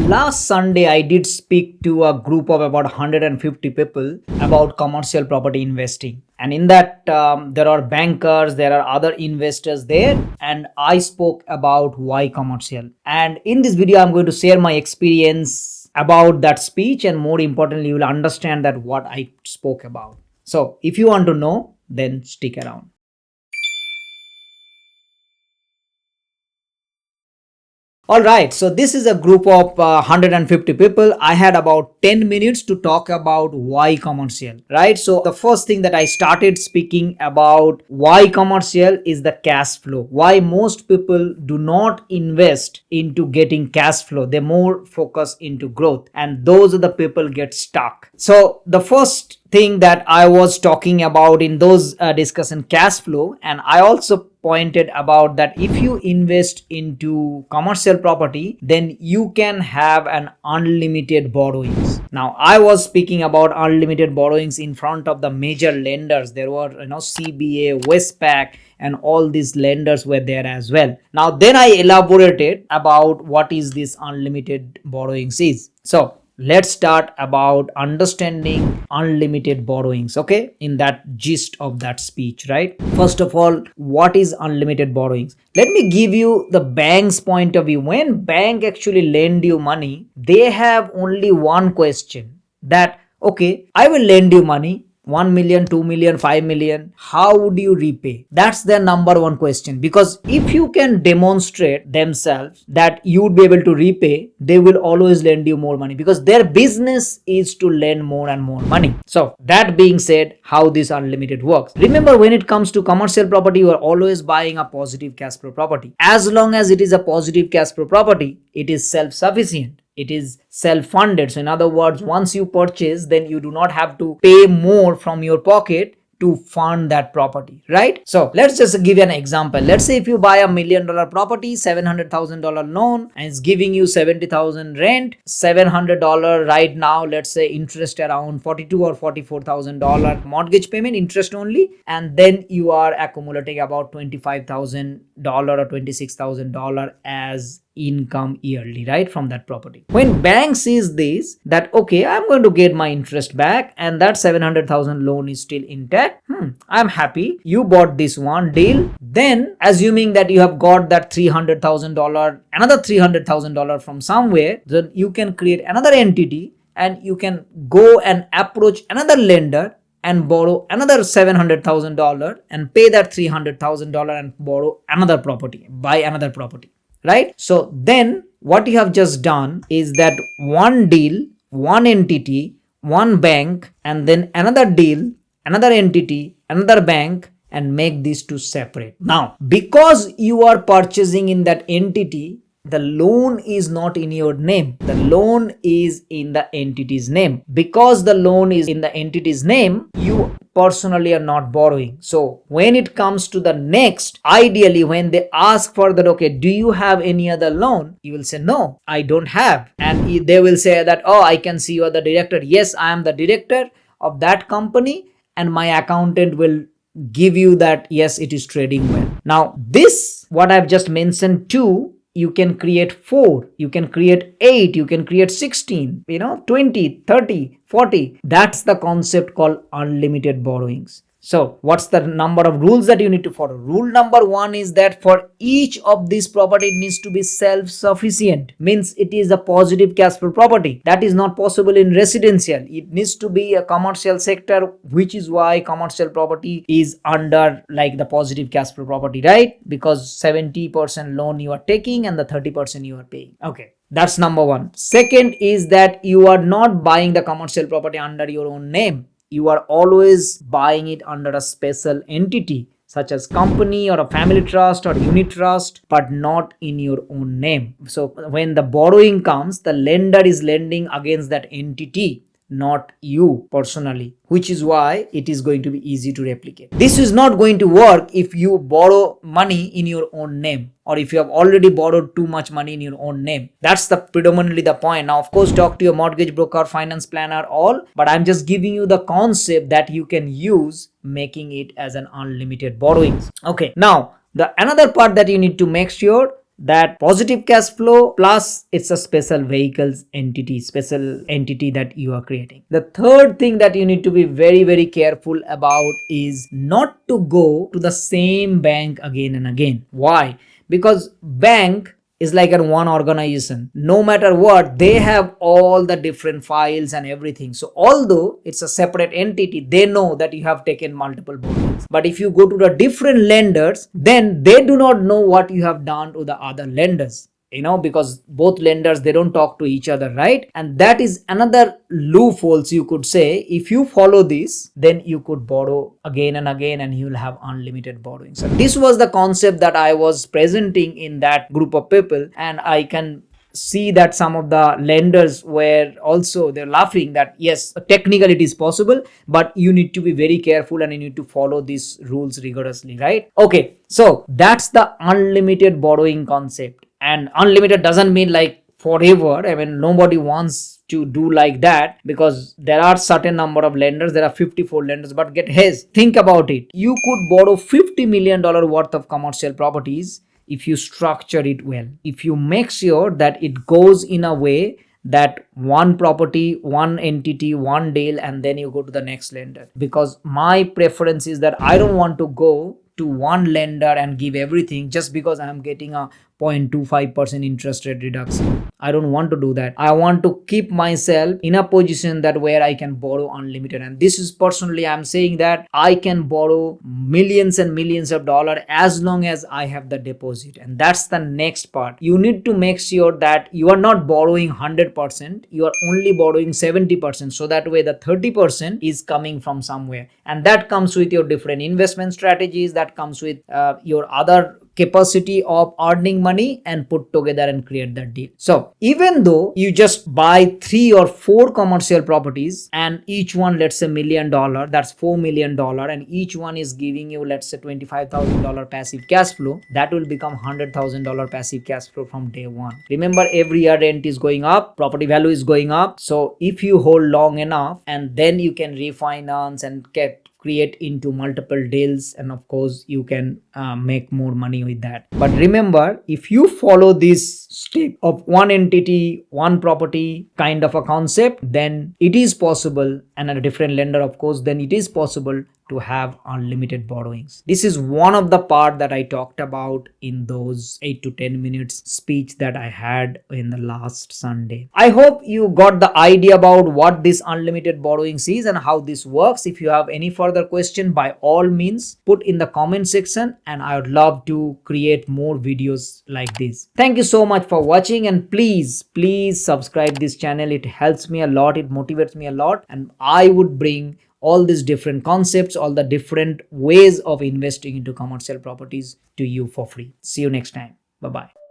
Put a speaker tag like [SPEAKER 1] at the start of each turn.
[SPEAKER 1] Last Sunday, I did speak to a group of about 150 people about commercial property investing. And in that, there are bankers, there are other investors there, and I spoke about why commercial. And in this video, I'm going to share my experience about that speech, and more importantly, you will understand that what I spoke about. So, if you want to know, then stick around. Alright, so this is a group of 150 people. I had about 10 minutes to talk about why commercial, right? So the first thing that I started speaking about why commercial is the cash flow. Why most people do not invest into getting cash flow. They more focus into growth, and those are the people get stuck. So the first thing that I was talking about in those discussion, cash flow, and I also pointed about that if you invest into commercial property, then you can have an unlimited borrowings. Now I was speaking about unlimited borrowings in front of the major lenders. There were CBA, Westpac, and all these lenders were there as well. Now then I elaborated about what is this unlimited borrowings is. So let's start about understanding unlimited borrowings, okay, in that gist of that speech, right? First of all, what is unlimited borrowings? Let me give you the bank's point of view. When bank actually lend you money, they have only one question, that okay, I will lend you money, 1 million, 2 million, 5 million. How would you repay? That's their number one question. Because if you can demonstrate themselves that you would be able to repay, they will always lend you more money, because their business is to lend more and more money. So that being said, how this unlimited works. Remember, when it comes to commercial property, you are always buying a positive cash flow property. As long as it is a positive cash flow property, it is self-sufficient. It is self-funded. So in other words, once you purchase, then you do not have to pay more from your pocket to fund that property, right? So let's just give you an example. Let's say if you buy $1 million property, $700,000 loan, and it's giving you $70,000 rent, $700 right now, let's say interest around $42,000 or $44,000 mortgage payment, interest only, and then you are accumulating about $25,000 or $26,000 as income yearly, right, from that property. When bank sees this, that okay, I'm going to get my interest back and that 700,000 loan is still intact, I'm happy. You bought this one deal, then assuming that you have got that $300,000, another $300,000 from somewhere, then you can create another entity and you can go and approach another lender and borrow another $700,000 and pay that $300,000 and borrow another property, buy another property, right? So then what you have just done is that one deal, one entity, one bank, and then another deal, another entity, another bank, and make these two separate. Now, because you are purchasing in that entity, the loan is not in your name. The loan is in the entity's name. Because the loan is in the entity's name, you personally are not borrowing. So when it comes to the next, ideally when they ask for that, okay, do you have any other loan? You will say, no, I don't have. And they will say that, oh, I can see you are the director. Yes, I am the director of that company, and my accountant will give you that, yes, it is trading well. Now this, what I've just mentioned, 2, you can create 4, you can create 8, you can create 16, 20, 30, 40. That's the concept called unlimited borrowings. So what's the number of rules that you need to follow? Rule number 1 is that for each of these property, it needs to be self-sufficient. Means it is a positive cash flow property. That is not possible in residential. It needs to be a commercial sector, which is why commercial property is under like the positive cash flow property, right? Because 70% loan you are taking and the 30% you are paying. Okay. That's number 1. Second is that you are not buying the commercial property under your own name. You are always buying it under a special entity, such as company or a family trust or unit trust, but not in your own name. So when the borrowing comes, the lender is lending against that entity, not you personally, which is why it is going to be easy to replicate. This is not going to work if you borrow money in your own name, or if you have already borrowed too much money in your own name. That's the predominantly the point. Now, of course, talk to your mortgage broker, finance planner, all, but I'm just giving you the concept that you can use, making it as an unlimited borrowings. Okay, now the another part that you need to make sure that positive cash flow plus it's a special entity that you are creating. The third thing that you need to be very very careful about is not to go to the same bank again and again. Why? Because bank is like a one organization. No matter what, they have all the different files and everything. So although it's a separate entity, they know that you have taken multiple borrowings. But if you go to the different lenders, then they do not know what you have done to the other lenders, because both lenders, they don't talk to each other, right? And that is another loopholes, you could say. If you follow this, then you could borrow again and again and you'll have unlimited borrowing. So this was the concept that I was presenting in that group of people, and I can see that some of the lenders were also, they're laughing that yes, technically it is possible, but you need to be very careful and you need to follow these rules rigorously, right? Okay, so that's the unlimited borrowing concept. And unlimited doesn't mean like forever. I mean, nobody wants to do like that, because there are certain number of lenders. There are 54 lenders, but think about it. You could borrow $50 million worth of commercial properties if you structure it well, if you make sure that it goes in a way that one property, one entity, one deal, and then you go to the next lender. Because my preference is that I don't want to go to one lender and give everything just because I am getting a 0.25% interest rate reduction. I don't want to do that. I want to keep myself in a position that where I can borrow unlimited. And this is personally, I'm saying that I can borrow millions and millions of dollars as long as I have the deposit. And that's the next part. You need to make sure that you are not borrowing 100%, you are only borrowing 70%. So that way the 30% is coming from somewhere. And that comes with your different investment strategies, that comes with your other capacity of earning money and put together and create that deal. So even though you just buy 3 or 4 commercial properties and each one, let's say $1 million, that's $4 million, and each one is giving you, let's say $25,000 passive cash flow, that will become $100,000 passive cash flow from day one. Remember, every year rent is going up, property value is going up. So if you hold long enough, and then you can refinance and create into multiple deals, and of course you can make more money with that. But remember, if you follow this step of one entity, one property kind of a concept, then it is possible, and a different lender, of course, then it is possible to have unlimited borrowings. This is one of the part that I talked about in those 8 to 10 minutes speech that I had in the last Sunday. I hope you got the idea about what this unlimited borrowings is and how this works. If you have any further question, by all means put in the comment section, and I would love to create more videos like this. Thank you so much for watching, and please subscribe this channel. It helps me a lot, it motivates me a lot, and I would bring all these different concepts, all the different ways of investing into commercial properties to you for free. See you next time. Bye bye.